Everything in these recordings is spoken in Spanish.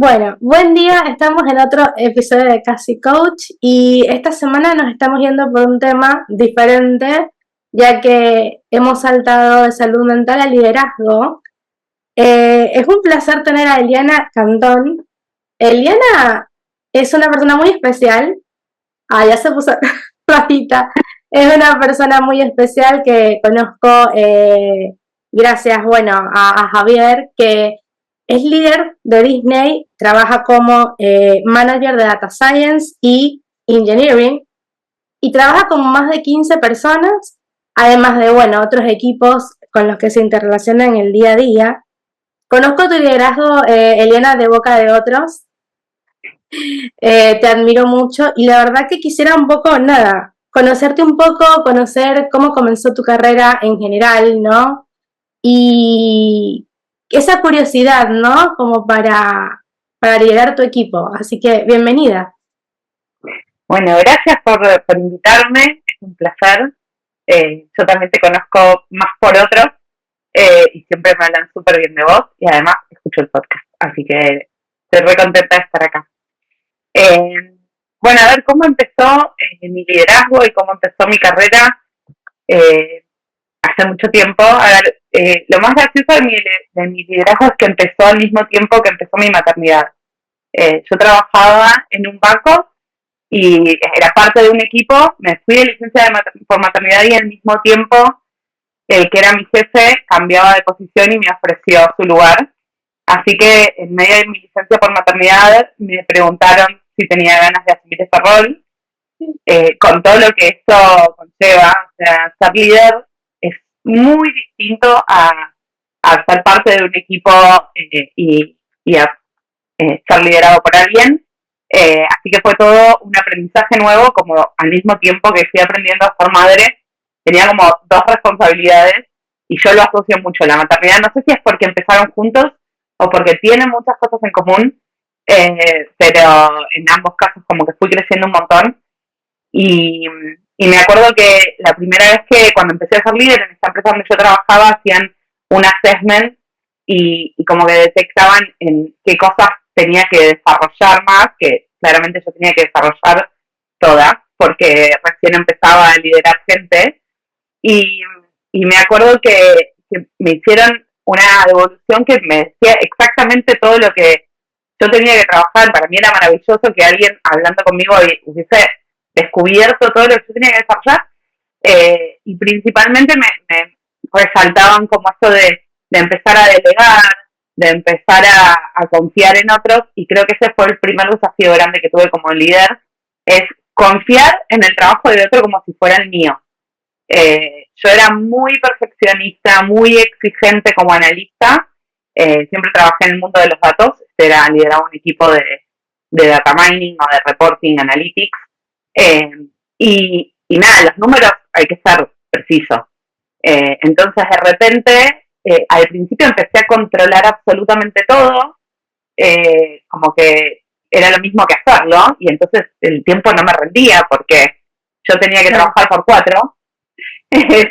Bueno, buen día, estamos en otro episodio de Casi Coach y esta semana nos estamos yendo por un tema diferente, ya que hemos saltado de salud mental a liderazgo. Es un placer tener a Eliana Cantón. Eliana es una persona muy especial. Ya se puso rojita. Es una persona muy especial que conozco gracias, bueno, a Javier, que es líder de Disney, trabaja como manager de Data Science y Engineering y trabaja con más de 15 personas, además de, bueno, otros equipos con los que se interrelaciona en el día a día. Conozco tu liderazgo, Eliana, de boca de otros. Te admiro mucho y la verdad que quisiera un poco, nada, conocerte un poco, conocer cómo comenzó tu carrera en general, ¿no? Y esa curiosidad, ¿no? Como para liderar tu equipo. Así que, bienvenida. Bueno, gracias por invitarme, es un placer. Yo también te conozco más por otros y siempre me hablan súper bien de vos y además escucho el podcast, así que estoy re contenta de estar acá. Bueno, a ver, ¿cómo empezó mi liderazgo y cómo empezó mi carrera? Hace mucho tiempo. A ver, lo más gracioso de mi liderazgo es que empezó al mismo tiempo que empezó mi maternidad. Yo trabajaba en un banco y era parte de un equipo, me fui de licencia por maternidad y al mismo tiempo el que era mi jefe cambiaba de posición y me ofreció su lugar. Así que en medio de mi licencia por maternidad me preguntaron si tenía ganas de asumir ese rol, con todo lo que eso conlleva. O sea, ser líder es muy distinto a ser parte de un equipo y a ser liderado por alguien. Así que fue todo un aprendizaje nuevo, como al mismo tiempo que fui aprendiendo a ser madre, tenía como dos responsabilidades y yo lo asocio mucho. La maternidad, no sé si es porque empezaron juntos o porque tienen muchas cosas en común, pero en ambos casos como que fui creciendo un montón. Y me acuerdo que la primera vez que cuando empecé a ser líder en esta empresa donde yo trabajaba hacían un assessment y como que detectaban en qué cosas tenía que desarrollar más, que claramente yo tenía que desarrollar todas, porque recién empezaba a liderar gente. Y, y me acuerdo que me hicieron una devolución que me decía exactamente todo lo que yo tenía que trabajar. Para mí era maravilloso que alguien hablando conmigo hubiese descubierto todo lo que yo tenía que desarrollar. Y principalmente me resaltaban como esto de empezar a delegar, de empezar a confiar en otros, y creo que ese fue el primer desafío grande que tuve como líder, es confiar en el trabajo de otro como si fuera el mío. Yo era muy perfeccionista, muy exigente como analista, siempre trabajé en el mundo de los datos, lideraba un equipo de data mining o de reporting analytics, y nada, los números hay que ser preciso. Entonces de repente, al principio empecé a controlar absolutamente todo, como que era lo mismo que hacerlo, y entonces el tiempo no me rendía porque yo tenía que trabajar por 4,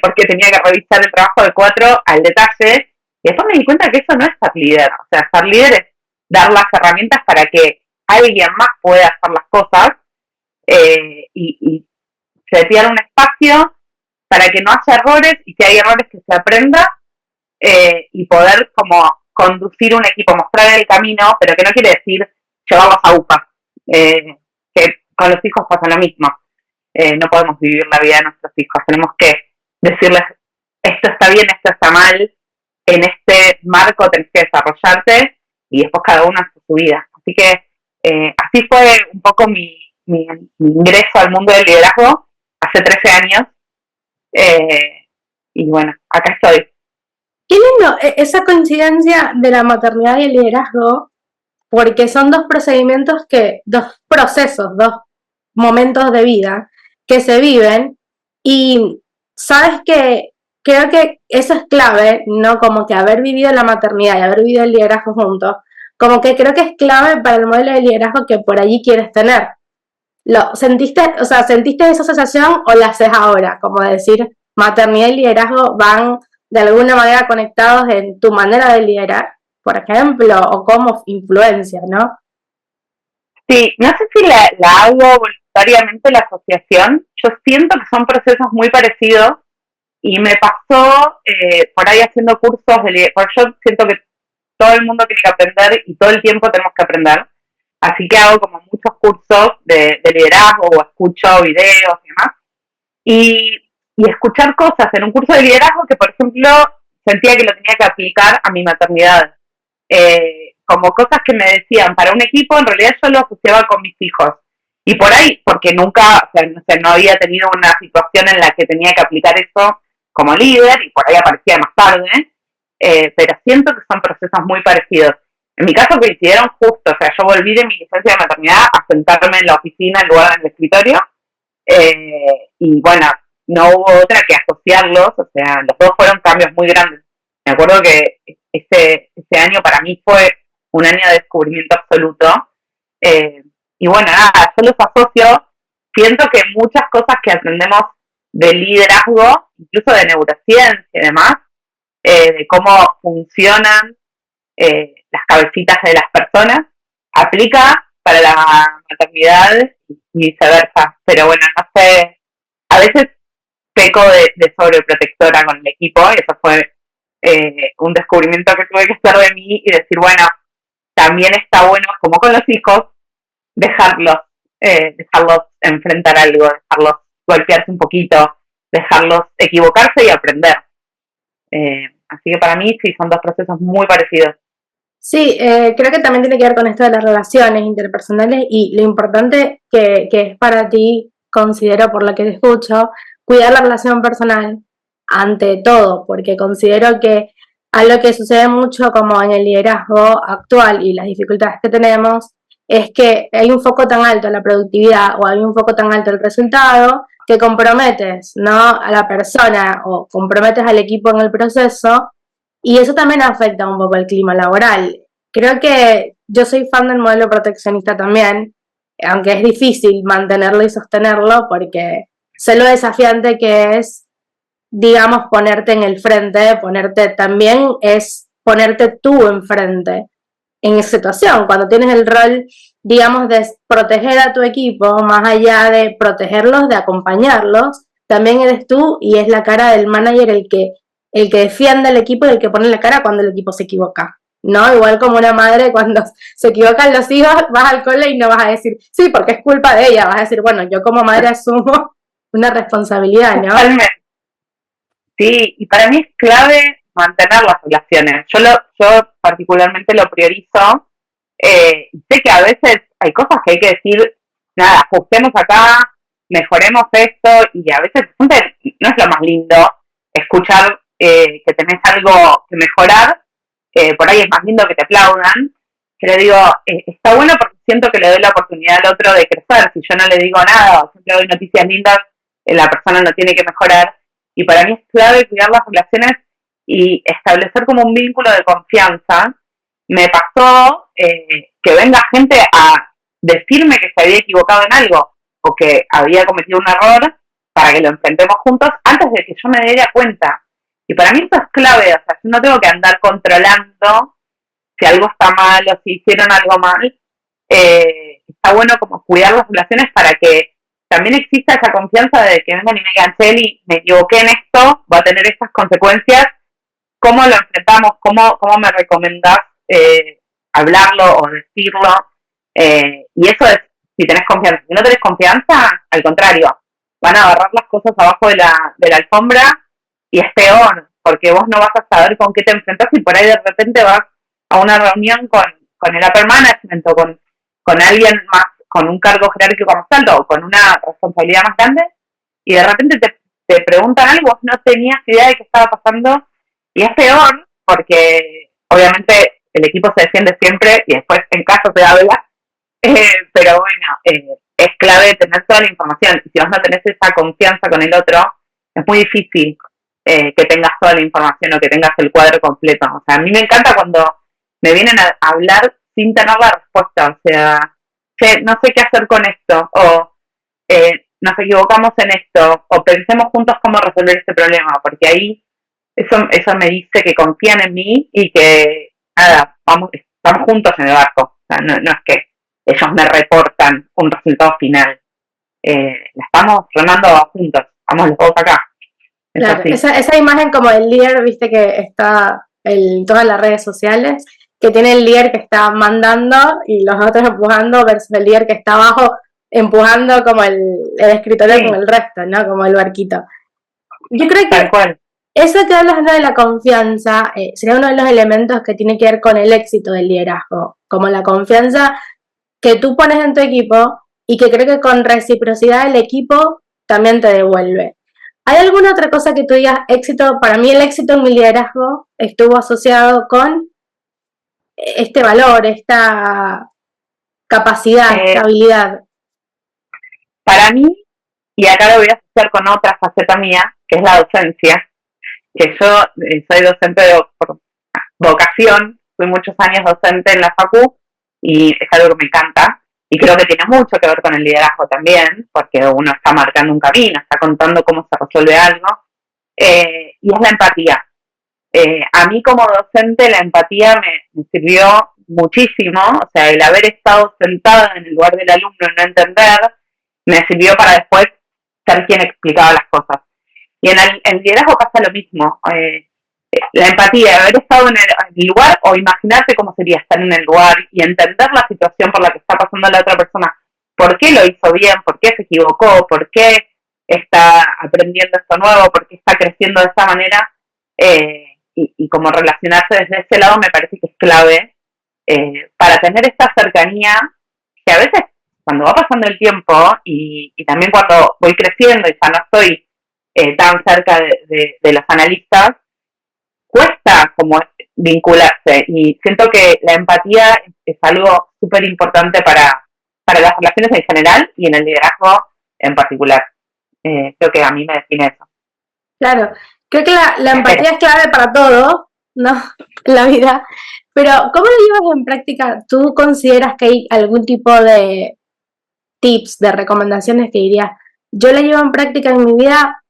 porque tenía que revisar el trabajo de 4 al detalle, y después me di cuenta que eso no es ser líder. O sea, ser líder es dar las herramientas para que alguien más pueda hacer las cosas, y setear un espacio para que no haya errores, y si hay errores que se aprenda, y poder como conducir un equipo, mostrar el camino, pero que no quiere decir llevarlos a UPA, que con los hijos pasa lo mismo. No podemos vivir la vida de nuestros hijos, tenemos que decirles esto está bien, esto está mal, en este marco tenés que desarrollarte, y después cada uno hace su vida. Así que así fue un poco mi ingreso al mundo del liderazgo hace 13 años, y bueno, acá estoy. Qué lindo esa coincidencia de la maternidad y el liderazgo, porque son dos procedimientos dos procesos, dos momentos de vida que se viven, y sabes que creo que eso es clave, ¿no? Como que haber vivido la maternidad y haber vivido el liderazgo juntos, como que creo que es clave para el modelo de liderazgo que por allí quieres tener. ¿Sentiste, o sea, sentiste esa sensación o la haces ahora? Como decir, maternidad y liderazgo van de alguna manera conectados en tu manera de liderar, por ejemplo, o como influencia, ¿no? Sí, no sé si la hago voluntariamente la asociación. Yo siento que son procesos muy parecidos y me pasó por ahí haciendo cursos de liderazgo, porque yo siento que todo el mundo tiene que aprender y todo el tiempo tenemos que aprender. Así que hago como muchos cursos de liderazgo o escucho videos y demás. Y escuchar cosas en un curso de liderazgo que, por ejemplo, sentía que lo tenía que aplicar a mi maternidad. Como cosas que me decían para un equipo, en realidad yo lo asociaba con mis hijos. Y por ahí, porque nunca, no había tenido una situación en la que tenía que aplicar eso como líder, y por ahí aparecía más tarde, pero siento que son procesos muy parecidos. En mi caso coincidieron justo, o sea, yo volví de mi licencia de maternidad a sentarme en la oficina en lugar del escritorio, y bueno, no hubo otra que asociarlos, o sea, los dos fueron cambios muy grandes. Me acuerdo que ese año para mí fue un año de descubrimiento absoluto. Eh, y bueno, nada, yo los asocio, siento que muchas cosas que aprendemos de liderazgo, incluso de neurociencia y demás, de cómo funcionan las cabecitas de las personas, aplica para la maternidad y viceversa. Pero bueno, no sé, a veces peco de sobreprotectora con el equipo, y eso fue un descubrimiento que tuve que hacer de mí y decir, bueno, también está bueno, como con los hijos, dejarlos, dejarlos enfrentar algo, dejarlos golpearse un poquito, dejarlos equivocarse y aprender. Así que para mí sí, son dos procesos muy parecidos. Sí, creo que también tiene que ver con esto de las relaciones interpersonales y lo importante que es para ti, considero por lo que te escucho, cuidar la relación personal ante todo, porque considero que algo que sucede mucho como en el liderazgo actual y las dificultades que tenemos es que hay un foco tan alto en la productividad o hay un foco tan alto en el resultado que comprometes, ¿no?, a la persona o comprometes al equipo en el proceso y eso también afecta un poco el clima laboral. Creo que yo soy fan del modelo proteccionista también, aunque es difícil mantenerlo y sostenerlo porque sé lo desafiante que es, digamos, ponerte en el frente, ponerte también es ponerte tú enfrente en esa situación, cuando tienes el rol, digamos, de proteger a tu equipo, más allá de protegerlos, de acompañarlos, también eres tú y es la cara del manager el que defiende al equipo y el que pone la cara cuando el equipo se equivoca. ¿No? Igual como una madre cuando se equivocan los hijos, vas al cole y no vas a decir, sí, porque es culpa de ella, vas a decir, bueno, yo como madre asumo una responsabilidad, ¿no? Totalmente. Sí, y para mí es clave mantener las relaciones. Yo particularmente lo priorizo. Sé que a veces hay cosas que hay que decir, nada, ajustemos acá, mejoremos esto, y a veces no es lo más lindo escuchar que tenés algo que mejorar, por ahí es más lindo que te aplaudan, pero digo, está bueno porque siento que le doy la oportunidad al otro de crecer. Si yo no le digo nada o siempre doy noticias lindas, la persona no tiene que mejorar, y para mí es clave cuidar las relaciones y establecer como un vínculo de confianza. Me pasó que venga gente a decirme que se había equivocado en algo o que había cometido un error para que lo enfrentemos juntos antes de que yo me diera cuenta. Y para mí eso es clave, o sea, yo no tengo que andar controlando si algo está mal o si hicieron algo mal. Está bueno como cuidar las relaciones para que también exista esa confianza de que vengan y me digan, Celi, me equivoqué en esto, va a tener estas consecuencias, ¿cómo lo enfrentamos? ¿Cómo me recomendás hablarlo o decirlo? Y eso es, si tenés confianza. Si no tenés confianza, al contrario, van a agarrar las cosas abajo de la alfombra y es peor, porque vos no vas a saber con qué te enfrentás y por ahí de repente vas a una reunión con el upper management o con alguien más, con un cargo jerárquico más alto o con una responsabilidad más grande, y de repente te preguntan algo, vos no tenías idea de qué estaba pasando, y es peor porque obviamente el equipo se defiende siempre y después en caso se habla, pero bueno, es clave tener toda la información. Y si vos no tenés esa confianza con el otro, es muy difícil que tengas toda la información o que tengas el cuadro completo. O sea, a mí me encanta cuando me vienen a hablar sin tener la respuesta. O sea, che, no sé qué hacer con esto, o nos equivocamos en esto, o pensemos juntos cómo resolver este problema, porque ahí eso me dice que confían en mí y que, nada, vamos juntos en el barco. O sea, no es que ellos me reportan un resultado final. La estamos remando juntos, estamos los dos acá. Claro, esa imagen como el líder, viste que está en todas las redes sociales, que tiene el líder que está mandando y los otros empujando versus el líder que está abajo empujando como el escritorio con el resto, ¿no? Como el barquito. Yo creo que eso que hablas, ¿no?, de la confianza sería uno de los elementos que tiene que ver con el éxito del liderazgo, como la confianza que tú pones en tu equipo y que creo que con reciprocidad el equipo también te devuelve. ¿Hay alguna otra cosa que tú digas éxito? Para mí el éxito en mi liderazgo estuvo asociado con este valor, esta capacidad, esta habilidad. Para mí, y acá lo voy a asociar con otra faceta mía, que es la docencia, que yo soy docente por vocación, fui muchos años docente en la facu y es algo que me encanta y creo que tiene mucho que ver con el liderazgo también, porque uno está marcando un camino, está contando cómo se resuelve algo, y es la empatía. A mí como docente la empatía me sirvió muchísimo, o sea, el haber estado sentada en el lugar del alumno y no entender, me sirvió para después ser quien explicaba las cosas. Y en el liderazgo pasa lo mismo. La empatía, haber estado en el lugar o imaginarte cómo sería estar en el lugar y entender la situación por la que está pasando la otra persona. ¿Por qué lo hizo bien? ¿Por qué se equivocó? ¿Por qué está aprendiendo esto nuevo? ¿Por qué está creciendo de esta manera? Y como relacionarse desde ese lado me parece que es clave para tener esta cercanía que a veces cuando va pasando el tiempo y también cuando voy creciendo y ya no estoy tan cerca de los analistas, cuesta como vincularse y siento que la empatía es algo súper importante para las relaciones en general y en el liderazgo en particular. Creo que a mí me define eso. Claro, creo que la empatía es clave para todo, ¿no? En la vida, pero ¿cómo lo llevas en práctica? ¿Tú consideras que hay algún tipo de tips, de recomendaciones que dirías, yo la llevo en práctica en mi vida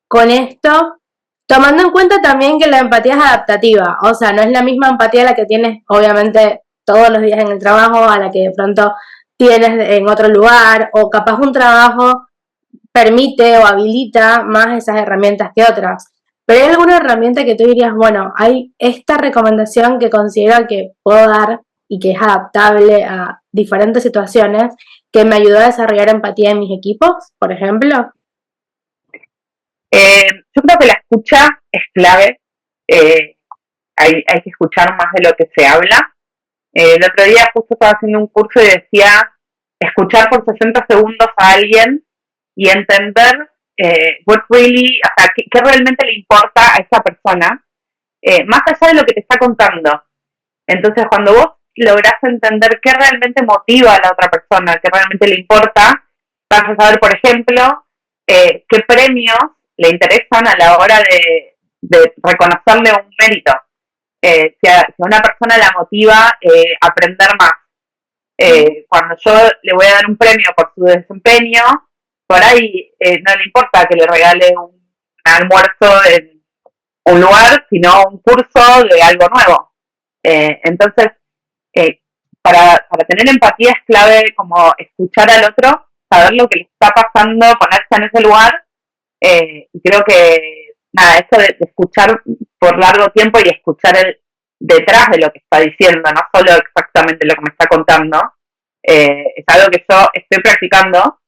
con esto, tomando en cuenta también que la empatía es adaptativa, o sea, no es la misma empatía la que tienes, obviamente, todos los días en el trabajo, a la que de pronto tienes en otro lugar, o capaz un trabajo permite o habilita más esas herramientas que otras. Pero hay alguna herramienta que tú dirías, bueno, hay esta recomendación que considero que puedo dar y que es adaptable a diferentes situaciones, que me ayudó a desarrollar empatía en mis equipos, por ejemplo. Yo creo que la escucha es clave. Hay que escuchar más de lo que se habla. El otro día justo estaba haciendo un curso y decía escuchar por 60 segundos a alguien y entender what really, o sea, qué realmente le importa a esa persona, más allá de lo que te está contando. Entonces, cuando vos lográs entender qué realmente motiva a la otra persona, qué realmente le importa, vas a saber, por ejemplo, qué premios le interesan a la hora de reconocerle un mérito. Si a una persona la motiva aprender más. Cuando yo le voy a dar un premio por su desempeño, por ahí no le importa que le regale un almuerzo en un lugar, sino un curso de algo nuevo. Entonces, para tener empatía es clave como escuchar al otro, saber lo que le está pasando, ponerse en ese lugar, y creo que, nada, esto de escuchar por largo tiempo y escuchar detrás de lo que está diciendo, no solo exactamente lo que me está contando, es algo que yo estoy practicando,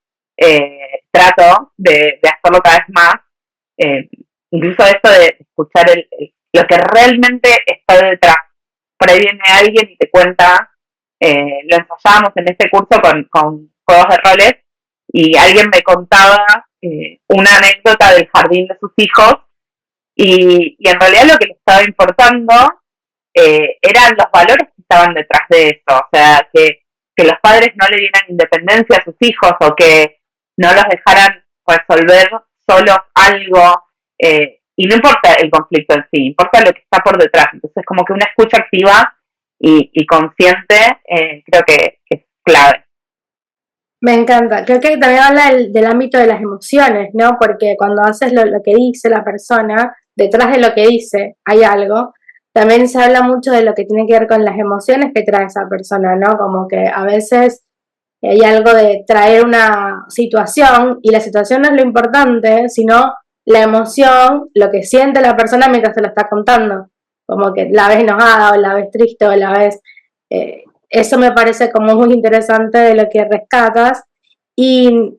trato de hacerlo cada vez más, incluso esto de escuchar lo que realmente está detrás. Por ahí viene alguien y te cuenta, lo ensayábamos en este curso con juegos de roles, y alguien me contaba una anécdota del jardín de sus hijos, y en realidad lo que le estaba importando eran los valores que estaban detrás de eso, o sea, que los padres no le dieran independencia a sus hijos o que no los dejaran resolver solos algo, y no importa el conflicto en sí, importa lo que está por detrás. Entonces, como que una escucha activa y consciente creo que es clave. Me encanta. Creo que también habla del ámbito de las emociones, ¿no? Porque cuando haces lo que dice la persona, detrás de lo que dice hay algo. También se habla mucho de lo que tiene que ver con las emociones que trae esa persona, ¿no? Como que a veces hay algo de traer una situación y la situación no es lo importante, sino la emoción, lo que siente la persona mientras te lo está contando. Como que la ves enojada o la ves triste o la ves... eso me parece como muy interesante de lo que rescatas. Y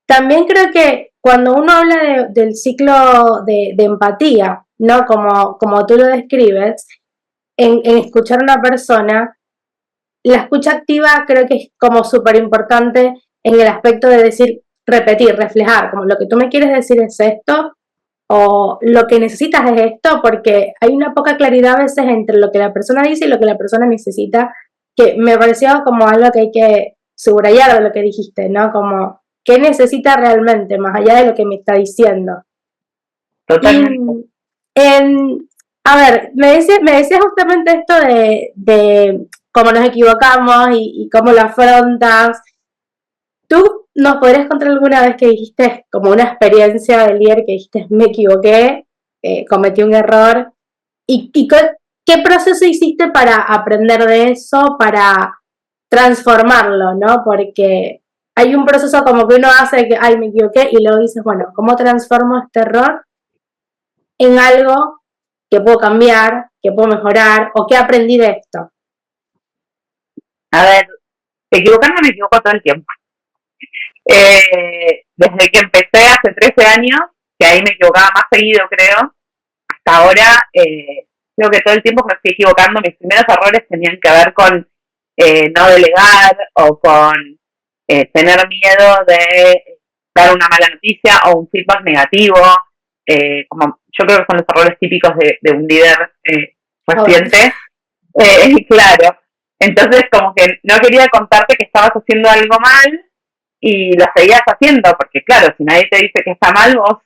también creo que cuando uno habla del ciclo de empatía, ¿no? Como tú lo describes, en escuchar a una persona, la escucha activa creo que es como súper importante en el aspecto de decir, repetir, reflejar, como lo que tú me quieres decir es esto, o lo que necesitas es esto, porque hay una poca claridad a veces entre lo que la persona dice y lo que la persona necesita, que me pareció como algo que hay que subrayar de lo que dijiste, ¿no? Como, ¿qué necesita realmente, más allá de lo que me está diciendo? Y, Totalmente. a ver, me decías justamente esto de cómo nos equivocamos y cómo lo afrontas. ¿Tú nos podrías contar alguna vez que dijiste, como una experiencia de líder que dijiste, me equivoqué, cometí un error? ¿Y qué proceso hiciste para aprender de eso, para transformarlo, ¿no? Porque hay un proceso como que uno hace que, ay, me equivoqué, y luego dices, bueno, ¿cómo transformo este error en algo que puedo cambiar, que puedo mejorar, o que aprendí de esto? A ver, equivocarme me equivoco todo el tiempo. Desde que empecé hace 13 años, que ahí me equivocaba más seguido, creo, hasta ahora, creo que todo el tiempo me estoy equivocando. Mis primeros errores tenían que ver con no delegar o con tener miedo de dar una mala noticia o un feedback negativo. Como yo creo que son los errores típicos de un líder Joder. reciente. Claro. Entonces, como que no quería contarte que estabas haciendo algo mal y lo seguías haciendo, porque claro, si nadie te dice que está mal, vos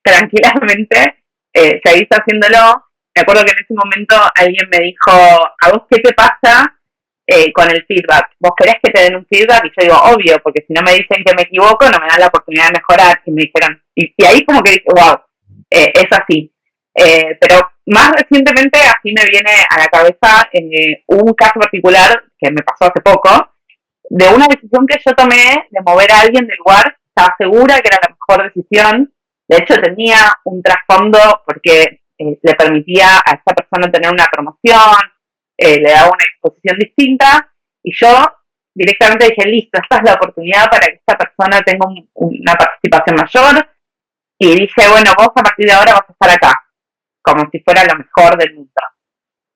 tranquilamente seguís haciéndolo. Me acuerdo que en ese momento alguien me dijo, ¿a vos qué te pasa con el feedback? ¿Vos querés que te den un feedback? Y yo digo, obvio, porque si no me dicen que me equivoco, no me dan la oportunidad de mejorar. Y me dijeron, y ahí como que dije, wow, es así. Pero más recientemente, así me viene a la cabeza un caso particular que me pasó hace poco, de una decisión que yo tomé de mover a alguien del lugar. Estaba segura que era la mejor decisión. De hecho, tenía un trasfondo porque le permitía a esta persona tener una promoción, le daba una exposición distinta, y yo directamente dije, listo, esta es la oportunidad para que esta persona tenga una participación mayor, y dije, bueno, vos a partir de ahora vas a estar acá, como si fuera lo mejor del mundo.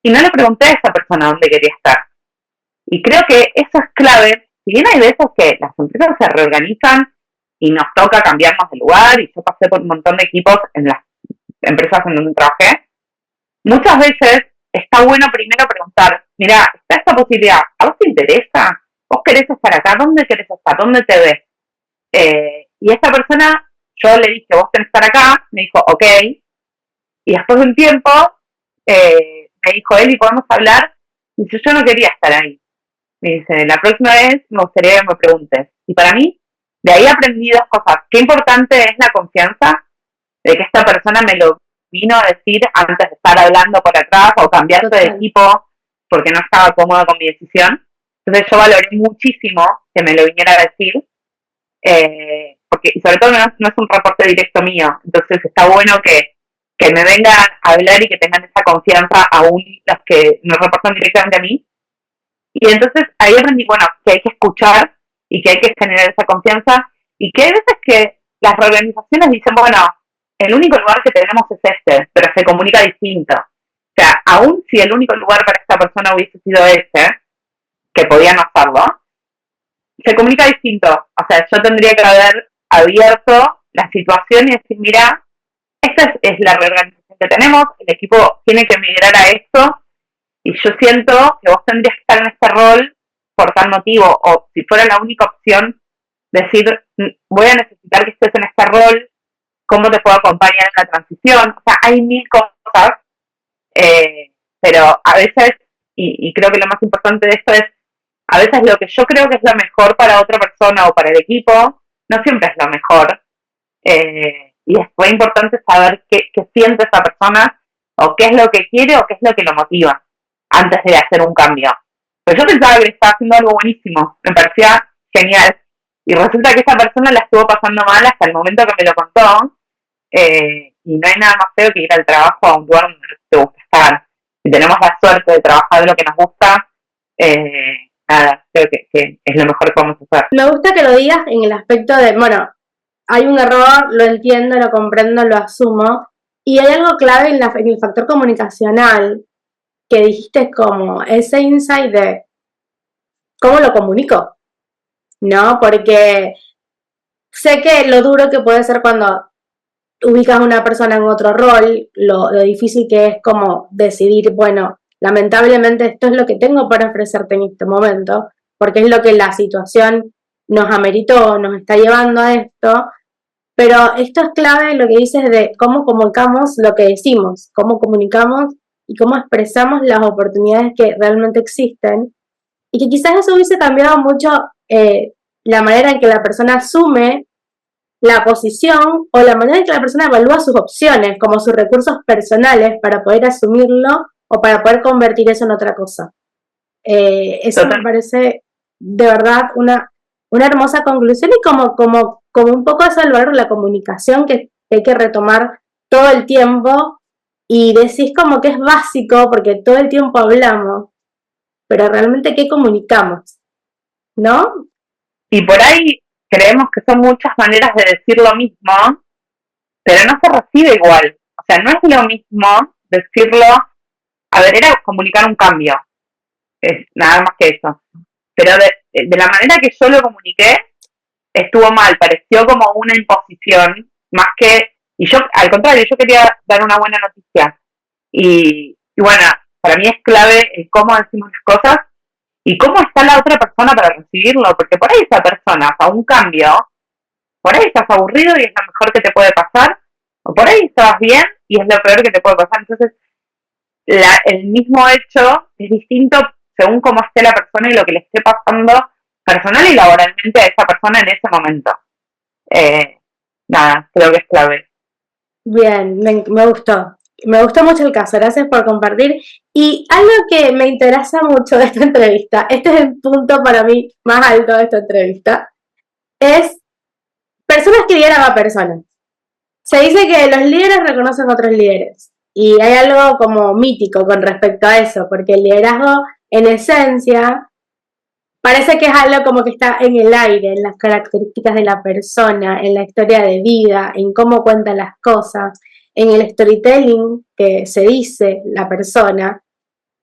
Y no le pregunté a esa persona dónde quería estar. Y creo que eso es clave. Si bien hay veces que las empresas se reorganizan y nos toca cambiarnos de lugar, y yo pasé por un montón de equipos en las empresas en donde trabajé, muchas veces está bueno primero preguntar, mira, está esta posibilidad, ¿a vos te interesa? ¿Vos querés estar acá? ¿Dónde querés estar? ¿Dónde te ves? Y esta persona, yo le dije, vos tenés que estar acá, me dijo, ok, y después de un tiempo me dijo, Eli, ¿podemos hablar? Y dice, yo no quería estar ahí. Me dice, la próxima vez me gustaría que me preguntes. Y para mí, de ahí aprendí dos cosas. Qué importante es la confianza de que esta persona me lo vino a decir antes de estar hablando por atrás o cambiarse de Total. equipo porque no estaba cómoda con mi decisión. Entonces yo valoré muchísimo que me lo viniera a decir, porque y sobre todo no es un reporte directo mío. Entonces está bueno que me vengan a hablar y que tengan esa confianza aún los que no reportan directamente a mí. Y entonces ahí aprendí, bueno, que hay que escuchar y que hay que generar esa confianza, y que hay veces que las reorganizaciones dicen, bueno, el único lugar que tenemos es este, pero se comunica distinto. O sea, aún si el único lugar para esta persona hubiese sido ese, que podía no hacerlo, se comunica distinto. O sea, yo tendría que haber abierto la situación y decir, mira, esta es la reorganización que tenemos, el equipo tiene que migrar a esto, y yo siento que vos tendrías que estar en este rol por tal motivo, o si fuera la única opción, decir, voy a necesitar que estés en este rol, ¿cómo te puedo acompañar en la transición? O sea, hay mil cosas, pero a veces, y creo que lo más importante de esto es, a veces lo que yo creo que es lo mejor para otra persona o para el equipo, no siempre es lo mejor. Y es muy importante saber qué siente esa persona, o qué es lo que quiere, o qué es lo que lo motiva antes de hacer un cambio. Pero yo pensaba que estaba haciendo algo buenísimo. Me parecía genial. Y resulta que esa persona la estuvo pasando mal hasta el momento que me lo contó. Y no hay nada más feo que ir al trabajo a un lugar donde no te gusta estar. Si tenemos la suerte de trabajar de lo que nos gusta, nada, creo que es lo mejor que podemos hacer. Me gusta que lo digas en el aspecto de, bueno, hay un error, lo entiendo, lo comprendo, lo asumo, y hay algo clave en el factor comunicacional que dijiste, como ese insight de cómo lo comunico, ¿no? Porque sé que lo duro que puede ser cuando ubicas a una persona en otro rol, lo difícil que es como decidir, bueno, lamentablemente esto es lo que tengo para ofrecerte en este momento, porque es lo que la situación nos ameritó, nos está llevando a esto, pero esto es clave lo que dices de cómo comunicamos lo que decimos, cómo comunicamos y cómo expresamos las oportunidades que realmente existen, y que quizás eso hubiese cambiado mucho la manera en que la persona asume la posición o la manera en que la persona evalúa sus opciones como sus recursos personales para poder asumirlo o para poder convertir eso en otra cosa. Eso me parece de verdad una hermosa conclusión, y como un poco eso al valor de la comunicación que hay que retomar todo el tiempo, y decís como que es básico porque todo el tiempo hablamos, pero realmente ¿qué comunicamos? ¿No? Y por ahí creemos que son muchas maneras de decir lo mismo, pero no se recibe igual. O sea, no es lo mismo decirlo, a ver, era comunicar un cambio, es nada más que eso. Pero de la manera que yo lo comuniqué, estuvo mal, pareció como una imposición, más que, y yo, al contrario, yo quería dar una buena noticia. Y bueno, para mí es clave el cómo decimos las cosas y cómo está la otra persona para recibirlo, porque por ahí esa persona, a un cambio, por ahí estás aburrido y es lo mejor que te puede pasar, o por ahí estabas bien y es lo peor que te puede pasar. Entonces, el mismo hecho es distinto según cómo esté la persona y lo que le esté pasando personal y laboralmente a esa persona en ese momento. Nada, creo que es clave. Bien, me gustó. Me gustó mucho el caso, gracias por compartir. Y algo que me interesa mucho de esta entrevista, este es el punto para mí más alto de esta entrevista, es personas que lideran a personas. Se dice que los líderes reconocen a otros líderes, y hay algo como mítico con respecto a eso, porque el liderazgo en esencia parece que es algo como que está en el aire, en las características de la persona, en la historia de vida, en cómo cuenta las cosas, en el storytelling que se dice la persona.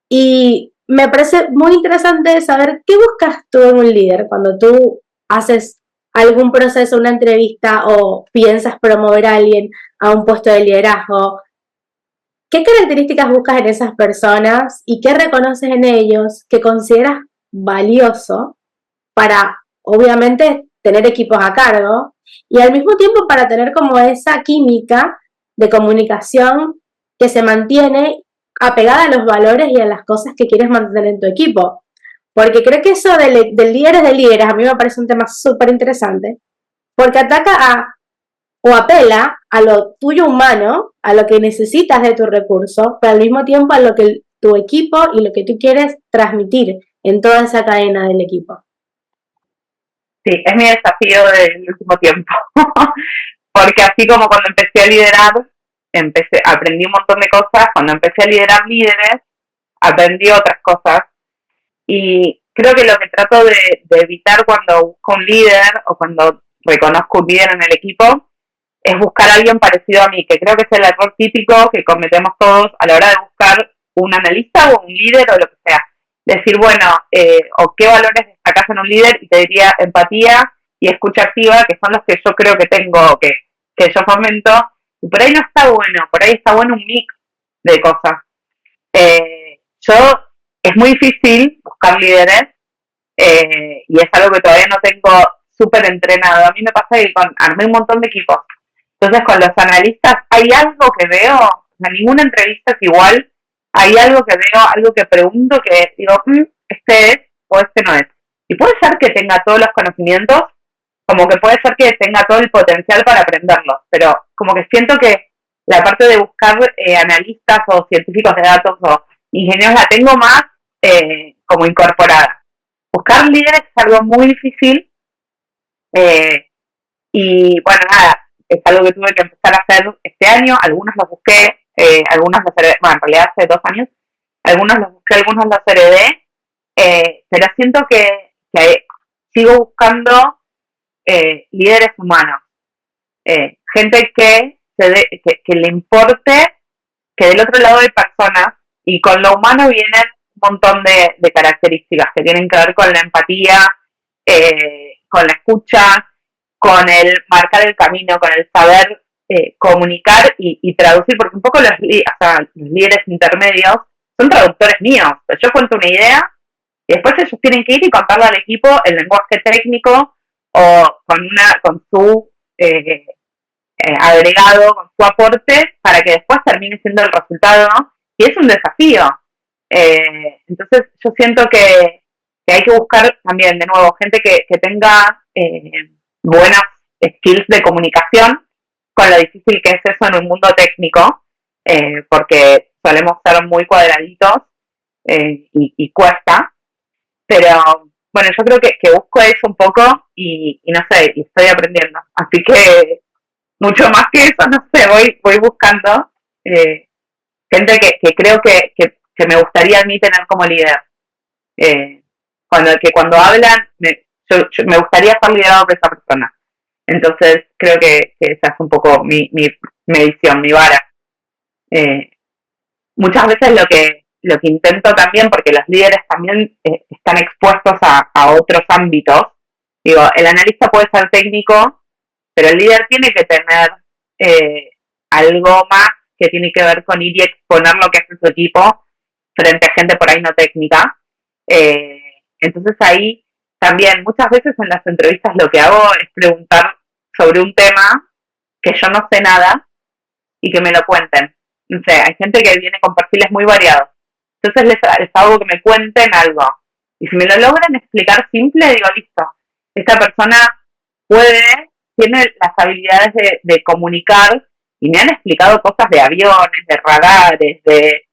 Y me parece muy interesante saber qué buscas tú en un líder cuando tú haces algún proceso, una entrevista, o piensas promover a alguien a un puesto de liderazgo. ¿Qué características buscas en esas personas y qué reconoces en ellos que consideras valioso para, obviamente, tener equipos a cargo, y al mismo tiempo para tener como esa química de comunicación que se mantiene apegada a los valores y a las cosas que quieres mantener en tu equipo? Porque creo que eso del líderes de líderes a mí me parece un tema súper interesante, porque ataca o apela a lo tuyo humano, a lo que necesitas de tu recurso, pero al mismo tiempo a lo que tu equipo y lo que tú quieres transmitir en toda esa cadena del equipo. Sí, es mi desafío del último tiempo. Porque así como cuando empecé a liderar, aprendí un montón de cosas. Cuando empecé a liderar líderes, aprendí otras cosas. Y creo que lo que trato de evitar cuando busco un líder o cuando reconozco un líder en el equipo es buscar a alguien parecido a mí, que creo que es el error típico que cometemos todos a la hora de buscar un analista o un líder o lo que sea. Decir, bueno, o qué valores destacas en un líder, y te diría empatía y escucha activa, que son los que yo creo que tengo, que yo fomento, y por ahí no está bueno, por ahí está bueno un mix de cosas. Yo, es muy difícil buscar líderes, y es algo que todavía no tengo súper entrenado. A mí me pasa que armé un montón de equipos. Entonces, con los analistas hay algo que veo, o sea, ninguna entrevista es igual, hay algo que veo, algo que pregunto, que digo, este es o este no es. Y puede ser que tenga todos los conocimientos, como que puede ser que tenga todo el potencial para aprenderlos, pero como que siento que la parte de buscar analistas o científicos de datos o ingenieros la tengo más como incorporada. Buscar líderes es algo muy difícil, Y bueno, nada, es algo que tuve que empezar a hacer este año. Algunos los busqué, algunos los heredé, bueno, en realidad hace 2 años. Algunos los busqué, algunos los heredé. Pero siento que sigo buscando líderes humanos. Gente que le importe que del otro lado hay personas y con lo humano vienen un montón de características que tienen que ver con la empatía, con la escucha, con el marcar el camino, con el saber comunicar y traducir, porque un poco los líderes intermedios son traductores míos. Yo cuento una idea y después ellos tienen que ir y contarle al equipo el lenguaje técnico o con su agregado, con su aporte, para que después termine siendo el resultado, y es un desafío. Entonces yo siento que hay que buscar también, de nuevo, gente que tenga buenas skills de comunicación, con lo difícil que es eso en un mundo técnico, porque solemos ser muy cuadraditos y cuesta, pero bueno, yo creo que busco eso un poco y no sé, y estoy aprendiendo. Así que mucho más que eso, no sé, voy buscando gente que creo que me gustaría a mí tener como líder. Cuando hablan, me gustaría estar liderado por esa persona. Entonces, creo que esa es un poco mi medición, mi vara. Muchas veces lo que intento también, porque los líderes también están expuestos a otros ámbitos. Digo, el analista puede ser técnico, pero el líder tiene que tener algo más que tiene que ver con ir y exponer lo que hace su equipo frente a gente por ahí no técnica. Entonces ahí también muchas veces en las entrevistas lo que hago es preguntar sobre un tema que yo no sé nada y que me lo cuenten. No sé, hay gente que viene con perfiles muy variados. Entonces les hago que me cuenten algo. Y si me lo logran explicar simple, digo, listo, esta persona tiene las habilidades de comunicar, y me han explicado cosas de aviones, de radares, de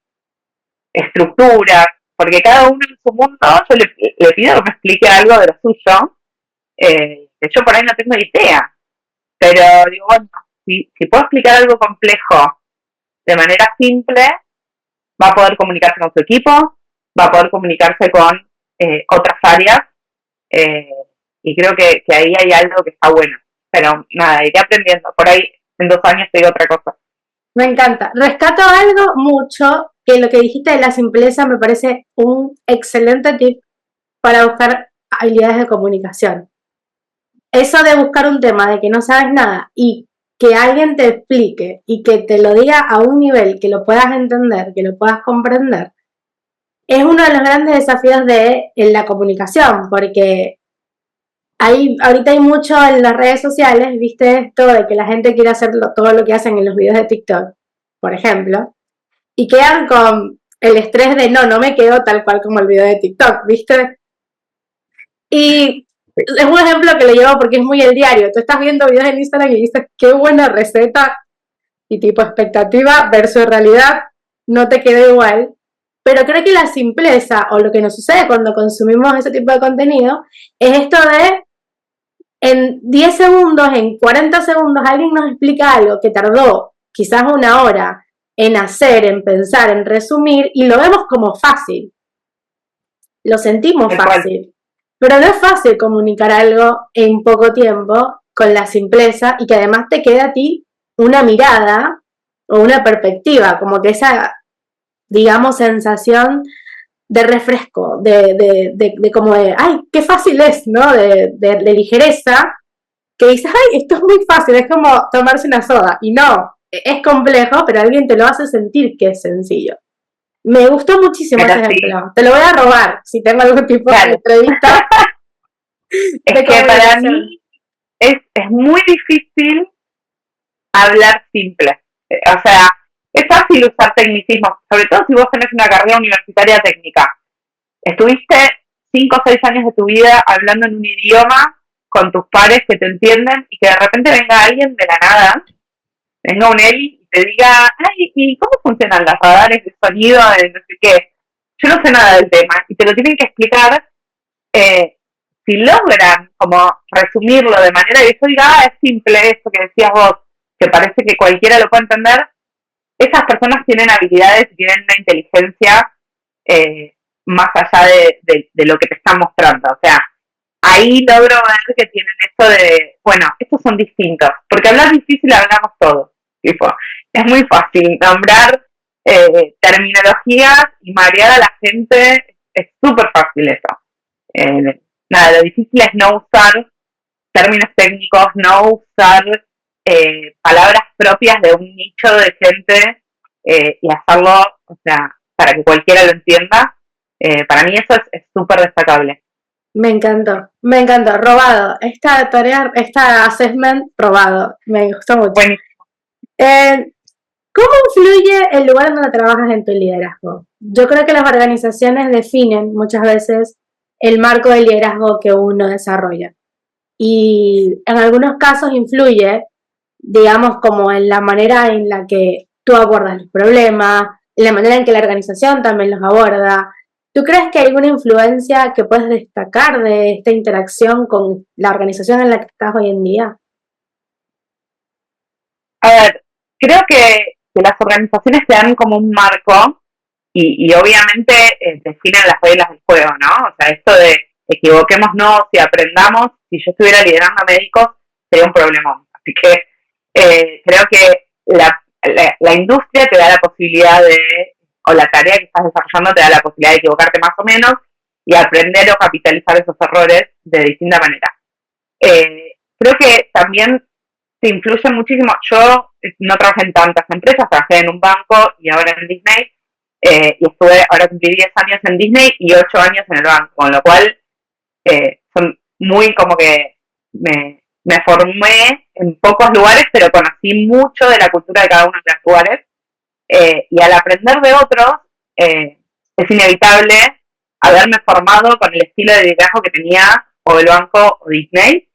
estructuras, porque cada uno en su mundo, yo le pido que me explique algo de lo suyo, que yo por ahí no tengo idea, pero digo, bueno, si puedo explicar algo complejo de manera simple, va a poder comunicarse con su equipo, va a poder comunicarse con otras áreas, y creo que ahí hay algo que está bueno. Pero nada, iré aprendiendo. Por ahí en 2 años te digo otra cosa. Me encanta. Rescato algo mucho, que lo que dijiste de la simpleza me parece un excelente tip para buscar habilidades de comunicación. Eso de buscar un tema de que no sabes nada y que alguien te explique y que te lo diga a un nivel que lo puedas entender, que lo puedas comprender, es uno de los grandes desafíos de la comunicación, porque ahorita hay mucho en las redes sociales, viste esto de que la gente quiere hacer todo lo que hacen en los videos de TikTok, por ejemplo, y quedan con el estrés de no me quedo tal cual como el video de TikTok, viste. Y es un ejemplo que le llevo porque es muy el diario. Tú estás viendo videos en Instagram y dices qué buena receta, y tipo expectativa versus realidad no te queda igual. Pero creo que la simpleza o lo que nos sucede cuando consumimos ese tipo de contenido es esto de en 10 segundos, en 40 segundos, alguien nos explica algo que tardó quizás una hora en hacer, en pensar, en resumir, y lo vemos como fácil. Lo sentimos fácil. Pero no es fácil comunicar algo en poco tiempo con la simpleza y que además te quede a ti una mirada o una perspectiva, como que esa, digamos, sensación de refresco, de como de, ay, qué fácil es, ¿no? De ligereza, que dices, ay, esto es muy fácil, es como tomarse una soda. Y no, es complejo, pero alguien te lo hace sentir que es sencillo. Me gustó muchísimo ese ejemplo. Te lo voy a robar si tengo algún tipo de entrevista. Es que para mí es muy difícil hablar simple. O sea, es fácil usar tecnicismos, sobre todo si vos tenés una carrera universitaria técnica. Estuviste 5 o 6 años de tu vida hablando en un idioma con tus pares que te entienden, y que de repente venga alguien de la nada, venga un Eli y te diga, ay, ¿y cómo funcionan los radares de sonido de no sé qué? Yo no sé nada del tema y te lo tienen que explicar si logran como resumirlo de manera que yo diga, es simple esto que decías vos, que parece que cualquiera lo puede entender, esas personas tienen habilidades y tienen una inteligencia más allá de lo que te están mostrando. O sea, ahí logro ver que tienen esto de, bueno, estos son distintos, porque hablar difícil hablamos todos. Tipo, es muy fácil nombrar terminologías y marear a la gente, es súper fácil eso. Nada, lo difícil es no usar términos técnicos, no usar palabras propias de un nicho de gente y hacerlo, o sea, para que cualquiera lo entienda. Para mí eso es súper destacable. Me encantó, robado. Esta tarea, esta assessment, robado. Me gustó mucho. Bueno, ¿Cómo influye el lugar donde trabajas en tu liderazgo? Yo creo que las organizaciones definen muchas veces el marco de liderazgo que uno desarrolla. Y en algunos casos influye, digamos, como en la manera en la que tú abordas los problemas, en la manera en que la organización también los aborda. ¿Tú crees que hay alguna influencia que puedes destacar de esta interacción con la organización en la que estás hoy en día? a ver, creo que las organizaciones te dan como un marco y obviamente definen las reglas del juego, ¿no? O sea, esto de equivoquémonos y aprendamos, si yo estuviera liderando a médicos, sería un problemón. Así que creo que la industria te da la posibilidad o la tarea que estás desarrollando te da la posibilidad de equivocarte más o menos y aprender o capitalizar esos errores de distinta manera. Creo que también se influye muchísimo. Yo no trabajé en tantas empresas, trabajé en un banco y ahora en Disney, y ahora cumplí 10 años en Disney y 8 años en el banco, con lo cual son muy como que me formé en pocos lugares, pero conocí mucho de la cultura de cada uno de los lugares, y al aprender de otros, es inevitable haberme formado con el estilo de liderazgo que tenía o el banco o Disney,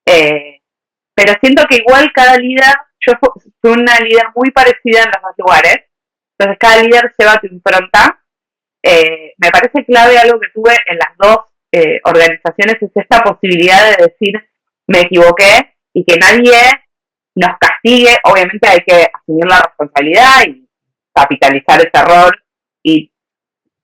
pero siento que igual cada líder, yo fui una líder muy parecida en los dos lugares, entonces cada líder lleva tu impronta. Me parece clave algo que tuve en las dos organizaciones, es esta posibilidad de decir me equivoqué y que nadie nos castigue. Obviamente hay que asumir la responsabilidad y capitalizar ese error y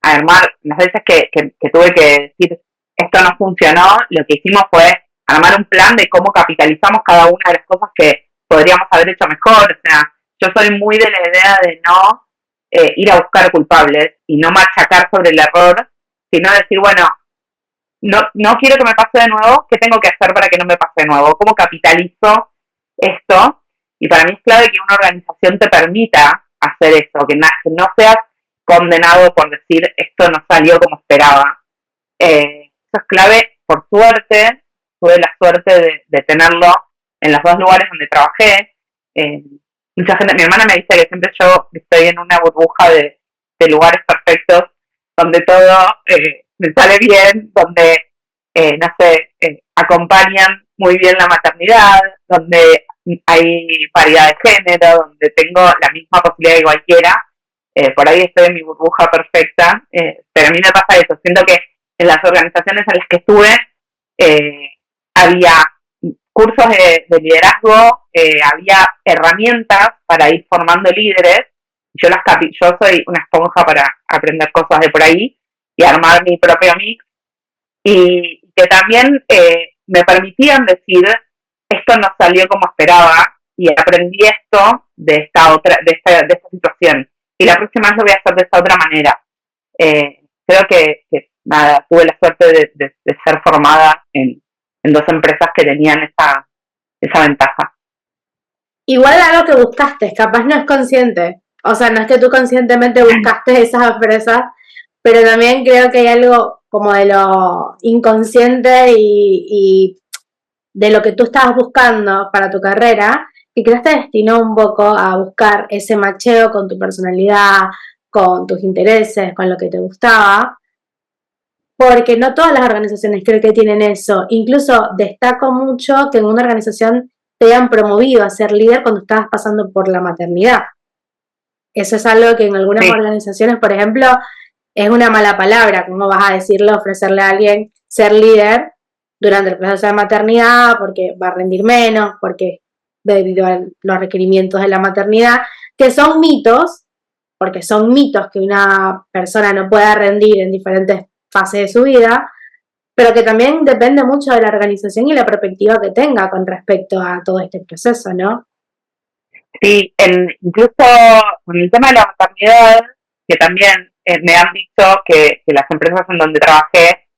armar, las veces que tuve que decir esto no funcionó, lo que hicimos fue armar un plan de cómo capitalizamos cada una de las cosas que podríamos haber hecho mejor. O sea, yo soy muy de la idea de no ir a buscar culpables y no machacar sobre el error, sino decir, bueno, no quiero que me pase de nuevo, ¿qué tengo que hacer para que no me pase de nuevo? ¿Cómo capitalizo esto? Y para mí es clave que una organización te permita hacer eso, que no seas condenado por decir esto no salió como esperaba. Eso es clave, por suerte, tuve la suerte de tenerlo en los dos lugares donde trabajé. Mucha gente, mi hermana me dice que siempre yo estoy en una burbuja de lugares perfectos, donde todo me sale bien, donde, no sé, acompañan muy bien la maternidad, donde hay paridad de género, donde tengo la misma posibilidad que cualquiera. Por ahí estoy en mi burbuja perfecta, pero a mí me pasa eso, siento que en las organizaciones en las que estuve había cursos de liderazgo, había herramientas para ir formando líderes. Yo soy una esponja para aprender cosas de por ahí y armar mi propio mix, y que también me permitían decir esto no salió como esperaba y aprendí esto de esta situación y la próxima vez lo voy a hacer de esta otra manera. Creo que nada, tuve la suerte de ser formada en dos empresas que tenían esa ventaja. Igual algo que buscaste, capaz no es consciente. O sea, no es que tú conscientemente buscaste esas empresas, pero también creo que hay algo como de lo inconsciente y de lo que tú estabas buscando para tu carrera, que quizás te destinó un poco a buscar ese macheo con tu personalidad, con tus intereses, con lo que te gustaba, porque no todas las organizaciones creo que tienen eso. Incluso destaco mucho que en una organización te hayan promovido a ser líder cuando estabas pasando por la maternidad. Eso es algo que en algunas organizaciones, por ejemplo, es una mala palabra. ¿Cómo vas a decirle, ofrecerle a alguien ser líder durante el proceso de maternidad, porque va a rendir menos, porque debido a los requerimientos de la maternidad, que son mitos, porque son mitos que una persona no pueda rendir en diferentes fases de su vida, pero que también depende mucho de la organización y la perspectiva que tenga con respecto a todo este proceso, ¿no? Sí, incluso con el tema de la maternidad, que también me han dicho que las empresas en donde trabajé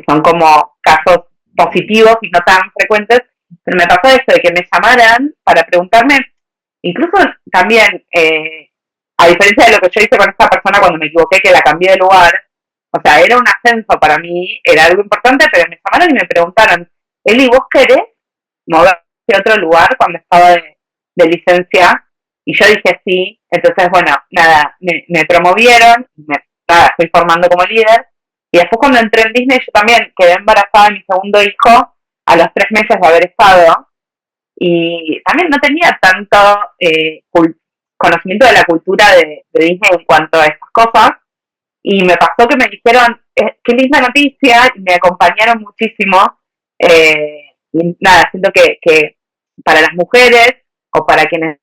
son como casos positivos y no tan frecuentes, pero me pasó esto de que me llamaran para preguntarme, incluso también, a diferencia de lo que yo hice con esta persona cuando me equivoqué, que la cambié de lugar, o sea, era un ascenso para mí, era algo importante, pero me llamaron y me preguntaron, Eli, ¿vos querés moverte a otro lugar cuando estaba de licencia? Y yo dije sí, entonces bueno, nada, me promovieron, nada, estoy formando como líder, y después cuando entré en Disney yo también quedé embarazada de mi segundo hijo a los 3 meses de haber estado, y también no tenía tanto conocimiento de la cultura de Disney en cuanto a estas cosas, y me pasó que me dijeron, qué linda noticia, y me acompañaron muchísimo, y nada, siento que para las mujeres o para quienes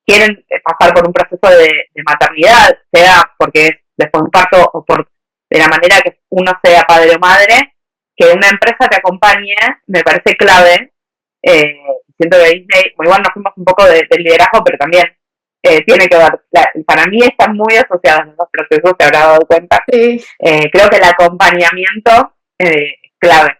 quieren pasar por un proceso de maternidad, sea porque es después un parto o por de la manera que uno sea padre o madre, que una empresa te acompañe me parece clave. Siento que Disney, igual nos fuimos un poco del liderazgo, pero también tiene que ver, para mí están muy asociados en los procesos, te habrá dado cuenta. Sí. Creo que el acompañamiento es clave.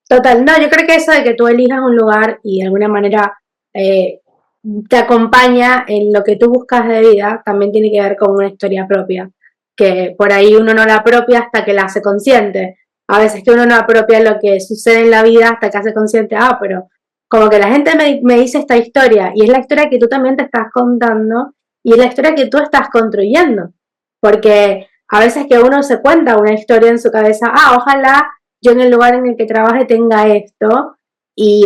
Total, no, yo creo que eso de que tú elijas un lugar y de alguna manera te acompaña en lo que tú buscas de vida, también tiene que ver con una historia propia, que por ahí uno no la apropia hasta que la hace consciente. A veces que uno no apropia lo que sucede en la vida hasta que hace consciente, pero como que la gente me dice esta historia, y es la historia que tú también te estás contando, y es la historia que tú estás construyendo, porque a veces que uno se cuenta una historia en su cabeza, ojalá yo en el lugar en el que trabaje tenga esto,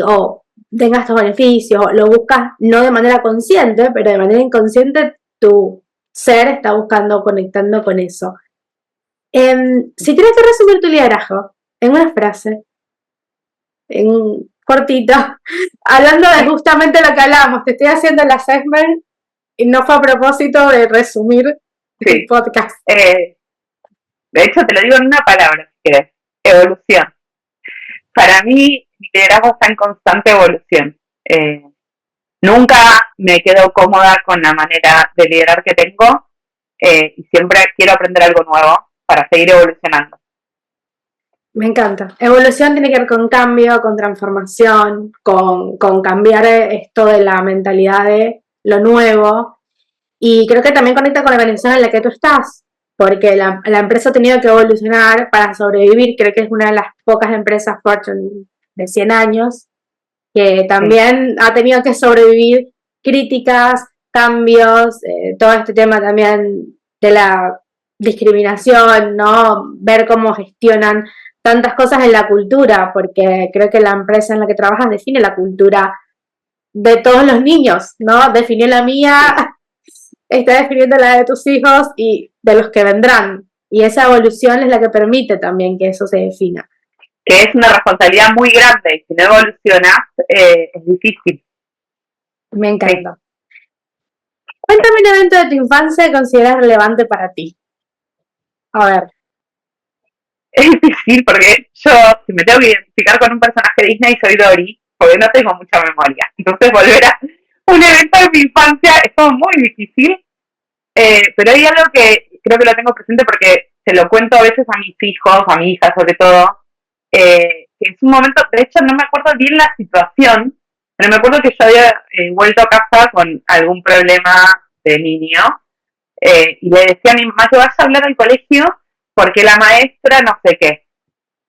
o tenga estos beneficios, lo buscas no de manera consciente, pero de manera inconsciente tu ser está buscando, conectando con eso. Si tienes que resumir tu liderazgo en una frase, en cortito, hablando de justamente lo que hablábamos, te estoy haciendo el assessment y no fue a propósito de resumir el podcast. De hecho, te lo digo en una palabra, si querés, evolución. Para mí, mi liderazgo está en constante evolución. Nunca me quedo cómoda con la manera de liderar que tengo, y siempre quiero aprender algo nuevo para seguir evolucionando. Me encanta. Evolución tiene que ver con cambio, con transformación, con cambiar esto de la mentalidad de lo nuevo. Y creo que también conecta con la organización en la que tú estás, porque la empresa ha tenido que evolucionar para sobrevivir. Creo que es una de las pocas empresas Fortune de 100 años que también ha tenido que sobrevivir críticas, cambios, todo este tema también de la discriminación, ¿no? Ver cómo gestionan tantas cosas en la cultura, porque creo que la empresa en la que trabajas define la cultura de todos los niños, ¿no? Definió la mía, está definiendo la de tus hijos y de los que vendrán. Y esa evolución es la que permite también que eso se defina. Que es una responsabilidad muy grande, y si no evolucionas, es difícil. Me encanta. Sí. Cuéntame un evento de tu infancia que consideras relevante para ti. A ver. Es difícil porque yo, si me tengo que identificar con un personaje Disney, soy Dory, porque no tengo mucha memoria. Entonces volver a un evento de mi infancia es todo muy difícil, pero hay algo que creo que lo tengo presente porque se lo cuento a veces a mis hijos, a mi hija sobre todo, que es un momento, de hecho no me acuerdo bien la situación, pero me acuerdo que yo había vuelto a casa con algún problema de niño, y le decía a mi mamá que vas a hablar al colegio porque la maestra no sé qué.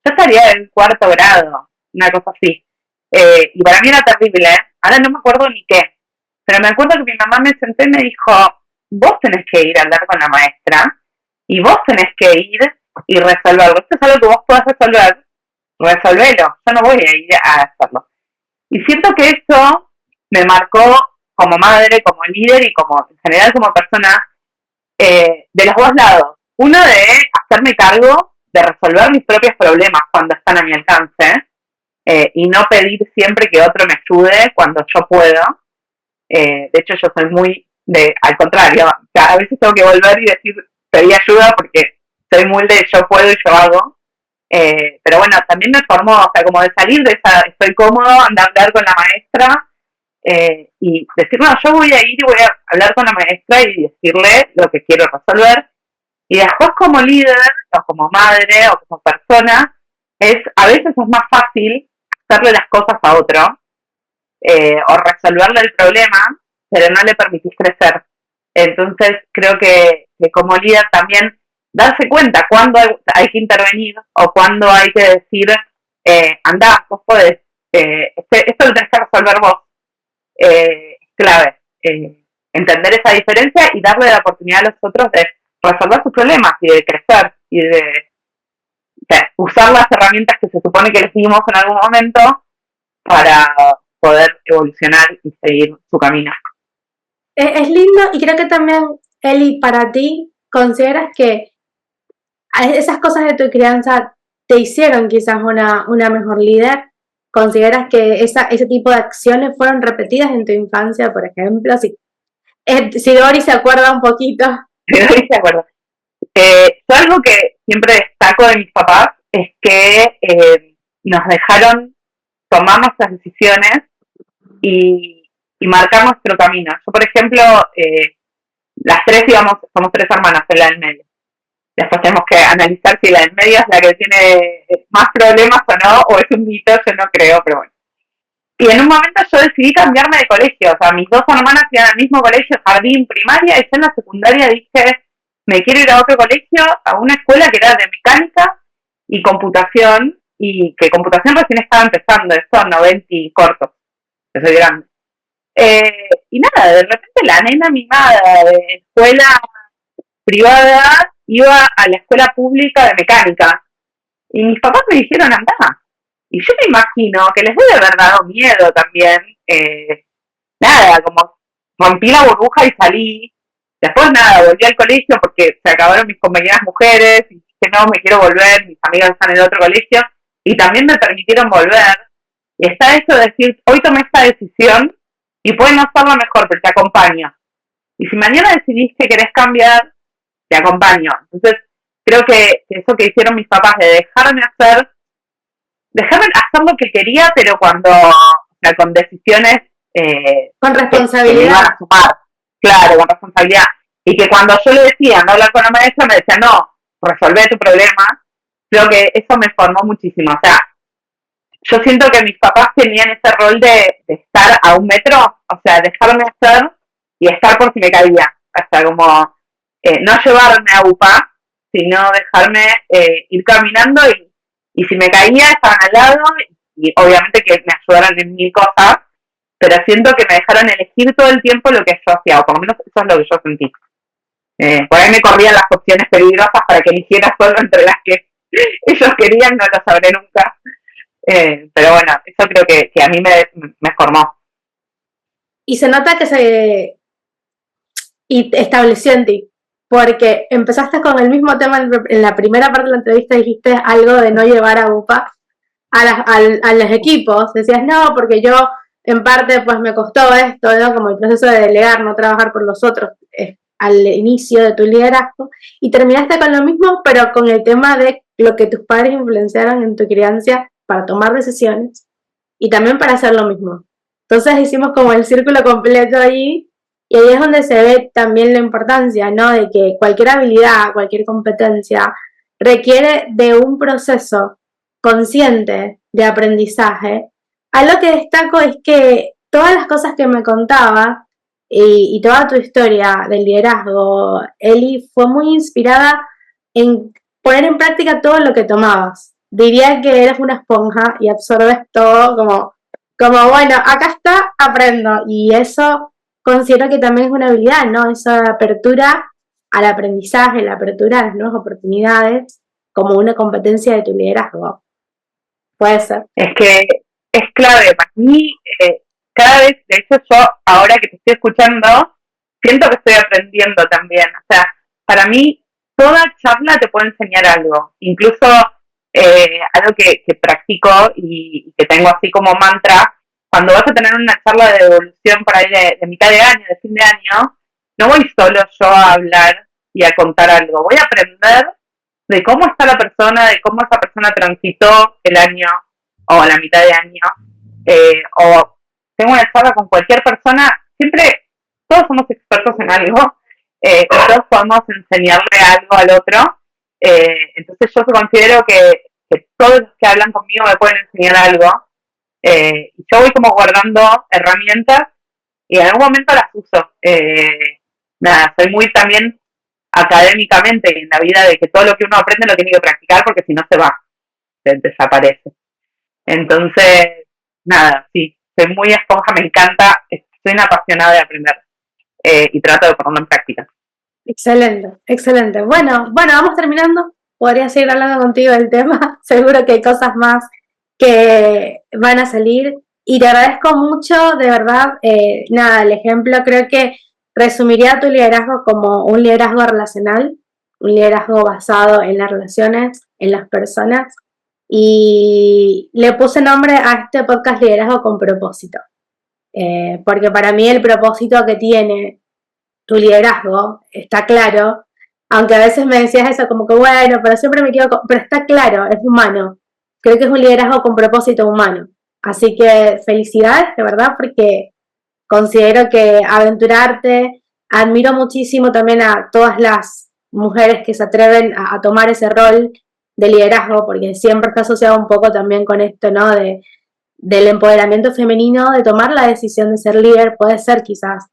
Yo estaría en 4º grado, una cosa así. Y para mí era terrible, ahora no me acuerdo ni qué, pero me acuerdo que mi mamá me sentó y me dijo, vos tenés que ir a hablar con la maestra y vos tenés que ir y resolverlo. Esto es algo que vos podés resolver, resolvelo, yo no voy a ir a hacerlo. Y siento que eso me marcó como madre, como líder y como en general como persona, de los dos lados. Uno de hacerme cargo de resolver mis propios problemas cuando están a mi alcance, y no pedir siempre que otro me ayude cuando yo puedo. De hecho, yo soy muy al contrario, o sea, a veces tengo que volver y decir, pedí ayuda porque soy muy de yo puedo y yo hago. Pero bueno, también me formó, o sea, como de salir de esa, estoy cómodo, andar a hablar con la maestra, y decir, no, yo voy a ir y voy a hablar con la maestra y decirle lo que quiero resolver. Y después como líder, o como madre, o como persona, a veces es más fácil hacerle las cosas a otro, o resolverle el problema, pero no le permitís crecer. Entonces creo que como líder también darse cuenta cuándo hay que intervenir o cuándo hay que decir, andá, vos podés, esto lo tenés que resolver vos. Clave, entender esa diferencia y darle la oportunidad a los otros de resolver sus problemas y de crecer y de usar las herramientas que se supone que les dimos en algún momento para poder evolucionar y seguir su camino. Es lindo y creo que también, Eli, para ti, ¿consideras que esas cosas de tu crianza te hicieron quizás una mejor líder? ¿Consideras que ese tipo de acciones fueron repetidas en tu infancia, por ejemplo? Si Dori se acuerda un poquito. Sí, de acuerdo. Algo que siempre destaco de mis papás es que nos dejaron tomar nuestras decisiones y marcar nuestro camino. Yo, por ejemplo, las tres somos tres hermanas, en la del medio. Después tenemos que analizar si la del medio es la que tiene más problemas o no, o es un mito, yo no creo, pero bueno. Y en un momento yo decidí cambiarme de colegio, o sea, mis dos hermanas iban al mismo colegio, jardín, primaria, y yo en la secundaria dije, me quiero ir a otro colegio, a una escuela que era de mecánica y computación, y que computación recién estaba empezando, esto 90 y corto, que soy grande. Y nada, de repente la nena mimada de escuela privada iba a la escuela pública de mecánica. Y mis papás me dijeron, andá. Y yo me imagino que les debe haber dado miedo también. Nada, como rompí la burbuja y salí. Después nada, volví al colegio porque se acabaron mis compañeras mujeres y dije, no, me quiero volver, mis amigas están en el otro colegio. Y también me permitieron volver. Y está eso de decir, hoy tomé esta decisión y puede no ser lo mejor, pero te acompaño. Y si mañana decidís que querés cambiar, te acompaño. Entonces, creo que eso que hicieron mis papás de dejarme hacer lo que quería, pero cuando, o sea, con decisiones con responsabilidad. Que me iban a sumar, claro, con responsabilidad. Y que cuando yo le decía, no hablar con la maestra, me decía, no, resolvé tu problema. Creo que eso me formó muchísimo. O sea, yo siento que mis papás tenían ese rol de estar a un metro, o sea, dejarme hacer y estar por si me caía. O sea, como no llevarme a UPA, sino dejarme ir caminando y si me caía estaban al lado y obviamente que me ayudaran en mil cosas, pero siento que me dejaron elegir todo el tiempo lo que yo hacía, o por lo menos eso es lo que yo sentí. Por ahí me corrían las opciones peligrosas para que eligiera solo entre las que ellos querían, no lo sabré nunca. Pero bueno, eso creo que a mí me formó. Y se nota que y estableció en ti, porque empezaste con el mismo tema en la primera parte de la entrevista, dijiste algo de no llevar a UPA a los equipos, decías no, porque yo en parte pues me costó esto, ¿no? Como el proceso de delegar, no trabajar por los otros al inicio de tu liderazgo, y terminaste con lo mismo, pero con el tema de lo que tus padres influenciaron en tu crianza para tomar decisiones y también para hacer lo mismo. Entonces hicimos como el círculo completo ahí, y ahí es donde se ve también la importancia, ¿no? De que cualquier habilidad, cualquier competencia requiere de un proceso consciente de aprendizaje. Algo que destaco es que todas las cosas que me contaba y toda tu historia del liderazgo, Eli, fue muy inspirada en poner en práctica todo lo que tomabas. Diría que eres una esponja y absorbes todo como bueno, acá está, aprendo. Y eso considero que también es una habilidad, ¿no? Esa apertura al aprendizaje, la apertura a las nuevas oportunidades como una competencia de tu liderazgo. Puede ser. Es que es clave. Para mí, cada vez, de hecho yo, ahora que te estoy escuchando, siento que estoy aprendiendo también. O sea, para mí, toda charla te puede enseñar algo, incluso algo que practico y que tengo así como mantra. Cuando vas a tener una charla de devolución por ahí de mitad de año, de fin de año, no voy solo yo a hablar y a contar algo, voy a aprender de cómo está la persona, de cómo esa persona transitó el año o la mitad de año, o tengo una charla con cualquier persona, siempre todos somos expertos en algo, y todos podemos enseñarle algo al otro, entonces yo considero que todos los que hablan conmigo me pueden enseñar algo, y yo voy como guardando herramientas y en algún momento las uso. Nada, soy muy también académicamente en la vida de que todo lo que uno aprende lo tiene que practicar porque si no se va, se desaparece. Entonces, nada, sí, soy muy esponja, me encanta, soy una apasionada de aprender y trato de ponerlo en práctica. Excelente, excelente. Bueno, vamos terminando. Podría seguir hablando contigo del tema. Seguro que hay cosas más que van a salir. Y te agradezco mucho, de verdad. Nada, el ejemplo creo que resumiría tu liderazgo como un liderazgo relacional, un liderazgo basado en las relaciones, en las personas. Y le puse nombre a este podcast Liderazgo con Propósito. Porque para mí el propósito que tiene tu liderazgo está claro, aunque a veces me decías eso como que bueno, pero siempre me quedo, pero está claro, es humano, creo que es un liderazgo con propósito humano, así que felicidades de verdad porque considero que aventurarte, admiro muchísimo también a todas las mujeres que se atreven a tomar ese rol de liderazgo, porque siempre está asociado un poco también con esto, ¿no? Del empoderamiento femenino, de tomar la decisión de ser líder, puede ser quizás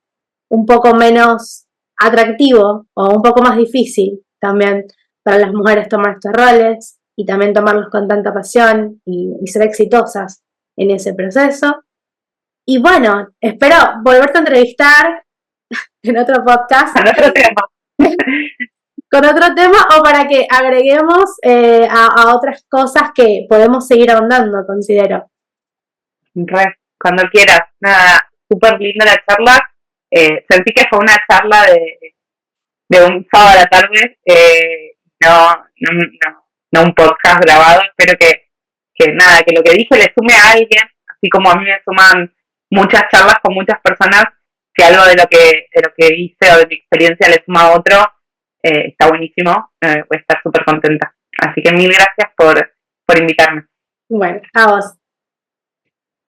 un poco menos atractivo o un poco más difícil también para las mujeres tomar estos roles y también tomarlos con tanta pasión y ser exitosas en ese proceso. Y bueno, espero volverte a entrevistar en otro podcast. Con otro tema. Con otro tema o para que agreguemos a otras cosas que podemos seguir ahondando, considero. Cuando quieras. Nada, súper linda la charla. Sentí que fue una charla de un sábado a la tarde, no un podcast grabado. Espero que nada, que lo que dije le sume a alguien, así como a mí me suman muchas charlas con muchas personas. Si algo de lo que hice o de mi experiencia le suma a otro, está buenísimo, voy a estar súper contenta. Así que mil gracias por invitarme. Bueno, a vos.